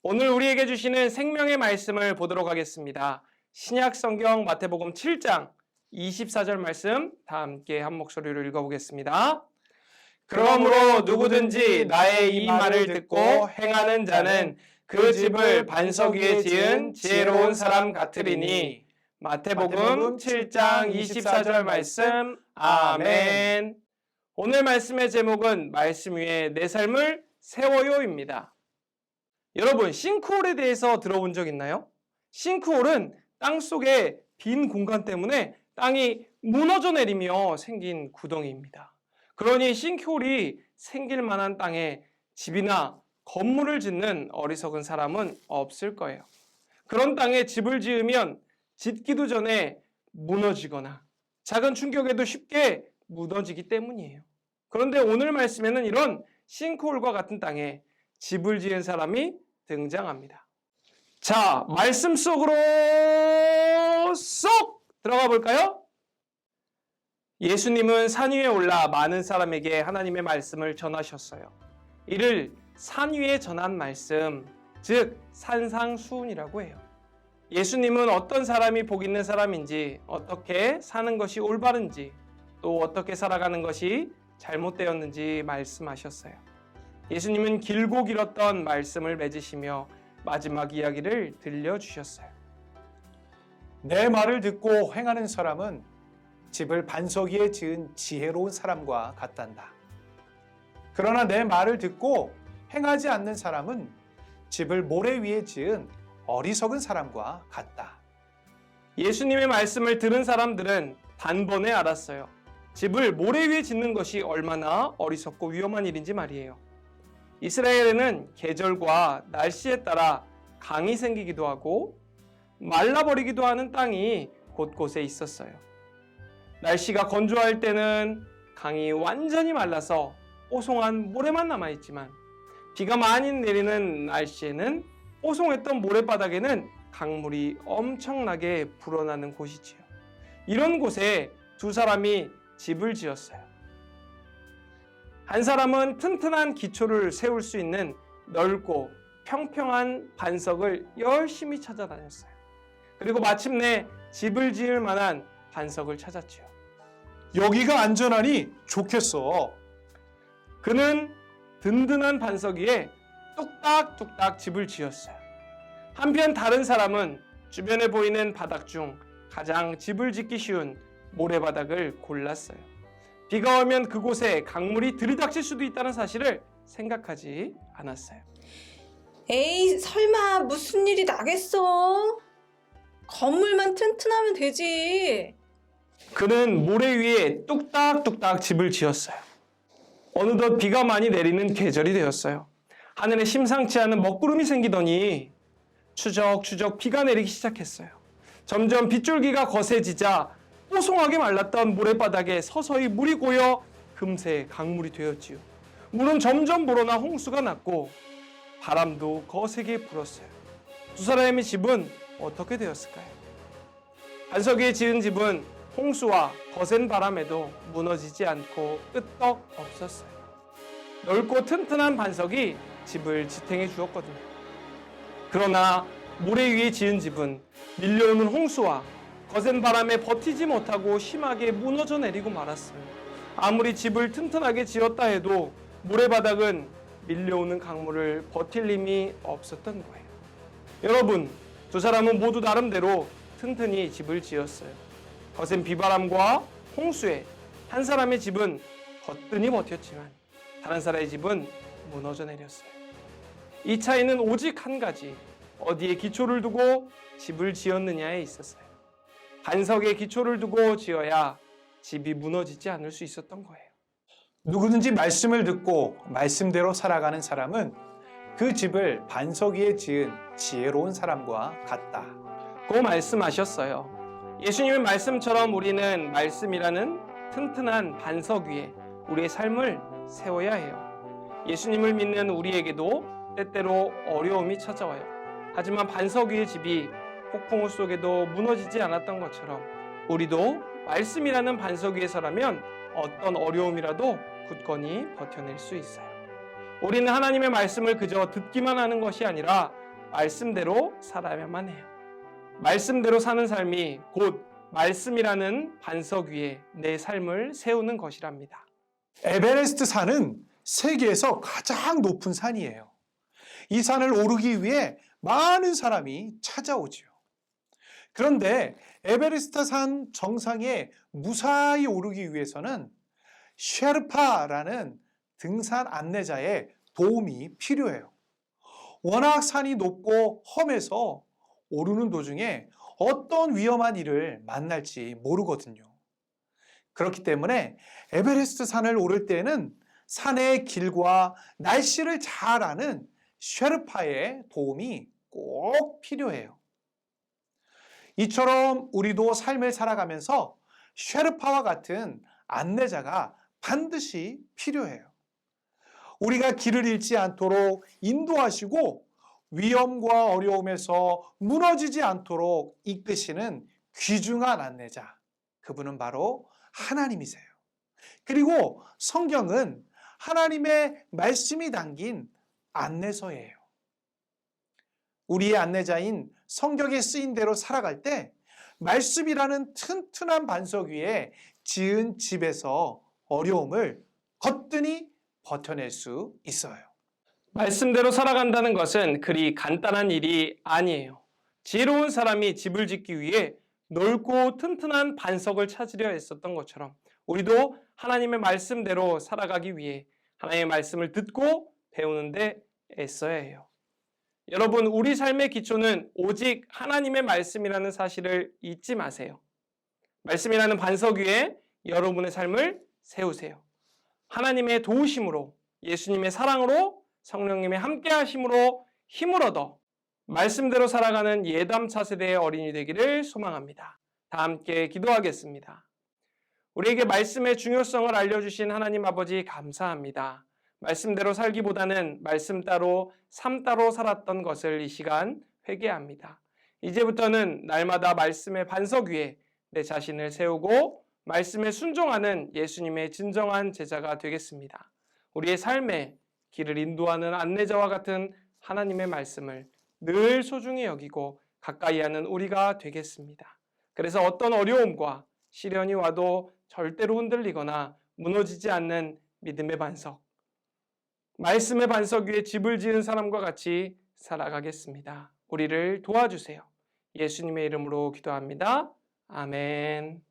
오늘 우리에게 주시는 생명의 말씀을 보도록 하겠습니다. 신약 성경 마태복음 7장 24절 말씀 다 함께 한 목소리로 읽어보겠습니다. 그러므로 누구든지 나의 이 말을 듣고 행하는 자는 그 집을 반석 위에 지은 지혜로운 사람 같으리니. 마태복음 7장 24절 말씀. 아멘. 오늘 말씀의 제목은 말씀 위에 내 삶을 세워요입니다. 여러분, 싱크홀에 대해서 들어본 적 있나요? 싱크홀은 땅속에 빈 공간 때문에 땅이 무너져 내리며 생긴 구덩이입니다. 그러니 싱크홀이 생길 만한 땅에 집이나 건물을 짓는 어리석은 사람은 없을 거예요. 그런 땅에 집을 지으면 짓기도 전에 무너지거나 작은 충격에도 쉽게 무너지기 때문이에요. 그런데 오늘 말씀에는 이런 싱크홀과 같은 땅에 집을 지은 사람이 등장합니다. 자, 말씀 속으로 쏙 들어가 볼까요? 예수님은 산 위에 올라 많은 사람에게 하나님의 말씀을 전하셨어요. 이를 산 위에 전한 말씀, 즉 산상수훈이라고 해요. 예수님은 어떤 사람이 복 있는 사람인지, 어떻게 사는 것이 올바른지, 또 어떻게 살아가는 것이 잘못되었는지 말씀하셨어요. 예수님은 길고 길었던 말씀을 맺으시며 마지막 이야기를 들려주셨어요. 내 말을 듣고 행하는 사람은 집을 반석 위에 지은 지혜로운 사람과 같단다. 그러나 내 말을 듣고 행하지 않는 사람은 집을 모래 위에 지은 어리석은 사람과 같다. 예수님의 말씀을 들은 사람들은 단번에 알았어요. 집을 모래 위에 짓는 것이 얼마나 어리석고 위험한 일인지 말이에요. 이스라엘에는 계절과 날씨에 따라 강이 생기기도 하고 말라버리기도 하는 땅이 곳곳에 있었어요. 날씨가 건조할 때는 강이 완전히 말라서 뽀송한 모래만 남아있지만, 비가 많이 내리는 날씨에는 뽀송했던 모래바닥에는 강물이 엄청나게 불어나는 곳이지요. 이런 곳에 두 사람이 집을 지었어요. 한 사람은 튼튼한 기초를 세울 수 있는 넓고 평평한 반석을 열심히 찾아다녔어요. 그리고 마침내 집을 지을 만한 반석을 찾았지요. 여기가 안전하니 좋겠어. 그는 든든한 반석 위에 뚝딱뚝딱 집을 지었어요. 한편 다른 사람은 주변에 보이는 바닥 중 가장 집을 짓기 쉬운 모래바닥을 골랐어요. 비가 오면 그곳에 강물이 들이닥칠 수도 있다는 사실을 생각하지 않았어요. 에이, 설마 무슨 일이 나겠어? 건물만 튼튼하면 되지. 그는 모래 위에 뚝딱뚝딱 집을 지었어요. 어느덧 비가 많이 내리는 계절이 되었어요. 하늘에 심상치 않은 먹구름이 생기더니 추적추적 비가 내리기 시작했어요. 점점 빗줄기가 거세지자 뽀송하게 말랐던 모래바닥에 서서히 물이 고여 금세 강물이 되었지요. 물은 점점 불어나 홍수가 났고 바람도 거세게 불었어요. 두 사람의 집은 어떻게 되었을까요? 반석 위에 지은 집은 홍수와 거센 바람에도 무너지지 않고 끄떡 없었어요. 넓고 튼튼한 반석이 집을 지탱해 주었거든요. 그러나 모래 위에 지은 집은 밀려오는 홍수와 거센 바람에 버티지 못하고 심하게 무너져 내리고 말았어요. 아무리 집을 튼튼하게 지었다 해도 모래바닥은 밀려오는 강물을 버틸 힘이 없었던 거예요. 여러분, 두 사람은 모두 나름대로 튼튼히 집을 지었어요. 거센 비바람과 홍수에 한 사람의 집은 거뜬히 버텼지만 다른 사람의 집은 무너져 내렸어요. 이 차이는 오직 한 가지, 어디에 기초를 두고 집을 지었느냐에 있었어요. 반석에 기초를 두고 지어야 집이 무너지지 않을 수 있었던 거예요. 누구든지 말씀을 듣고 말씀대로 살아가는 사람은 그 집을 반석 위에 지은 지혜로운 사람과 같다. 고 말씀하셨어요. 예수님의 말씀처럼 우리는 말씀이라는 튼튼한 반석 위에 우리의 삶을 세워야 해요. 예수님을 믿는 우리에게도 때때로 어려움이 찾아와요. 하지만 반석 위의 집이 폭풍우 속에도 무너지지 않았던 것처럼 우리도 말씀이라는 반석 위에 서라면 어떤 어려움이라도 굳건히 버텨낼 수 있어요. 우리는 하나님의 말씀을 그저 듣기만 하는 것이 아니라 말씀대로 살아야만 해요. 말씀대로 사는 삶이 곧 말씀이라는 반석 위에 내 삶을 세우는 것이랍니다. 에베레스트 산은 세계에서 가장 높은 산이에요. 이 산을 오르기 위해 많은 사람이 찾아오지요. 그런데 에베레스트 산 정상에 무사히 오르기 위해서는 셰르파라는 등산 안내자의 도움이 필요해요. 워낙 산이 높고 험해서 오르는 도중에 어떤 위험한 일을 만날지 모르거든요. 그렇기 때문에 에베레스트 산을 오를 때에는 산의 길과 날씨를 잘 아는 셰르파의 도움이 꼭 필요해요. 이처럼 우리도 삶을 살아가면서 셰르파와 같은 안내자가 반드시 필요해요. 우리가 길을 잃지 않도록 인도하시고 위험과 어려움에서 무너지지 않도록 이끄시는 귀중한 안내자, 그분은 바로 하나님이세요. 그리고 성경은 하나님의 말씀이 담긴 안내서예요. 우리의 안내자인 성경에 쓰인 대로 살아갈 때 말씀이라는 튼튼한 반석 위에 지은 집에서 어려움을 거뜬히 버텨낼 수 있어요. 말씀대로 살아간다는 것은 그리 간단한 일이 아니에요. 지혜로운 사람이 집을 짓기 위해 넓고 튼튼한 반석을 찾으려 했었던 것처럼 우리도 하나님의 말씀대로 살아가기 위해 하나님의 말씀을 듣고 배우는데 애써야 해요. 여러분, 우리 삶의 기초는 오직 하나님의 말씀이라는 사실을 잊지 마세요. 말씀이라는 반석 위에 여러분의 삶을 세우세요. 하나님의 도우심으로, 예수님의 사랑으로, 성령님의 함께 하심으로 힘을 얻어 말씀대로 살아가는 예담 차세대의 어린이 되기를 소망합니다. 다 함께 기도하겠습니다. 우리에게 말씀의 중요성을 알려주신 하나님 아버지 감사합니다. 말씀대로 살기보다는 말씀 따로 삶 따로 살았던 것을 이 시간 회개합니다. 이제부터는 날마다 말씀의 반석 위에 내 자신을 세우고 말씀에 순종하는 예수님의 진정한 제자가 되겠습니다. 우리의 삶에 길을 인도하는 안내자와 같은 하나님의 말씀을 늘 소중히 여기고 가까이 하는 우리가 되겠습니다. 그래서 어떤 어려움과 시련이 와도 절대로 흔들리거나 무너지지 않는 믿음의 반석, 말씀의 반석 위에 집을 지은 사람과 같이 살아가겠습니다. 우리를 도와주세요. 예수님의 이름으로 기도합니다. 아멘.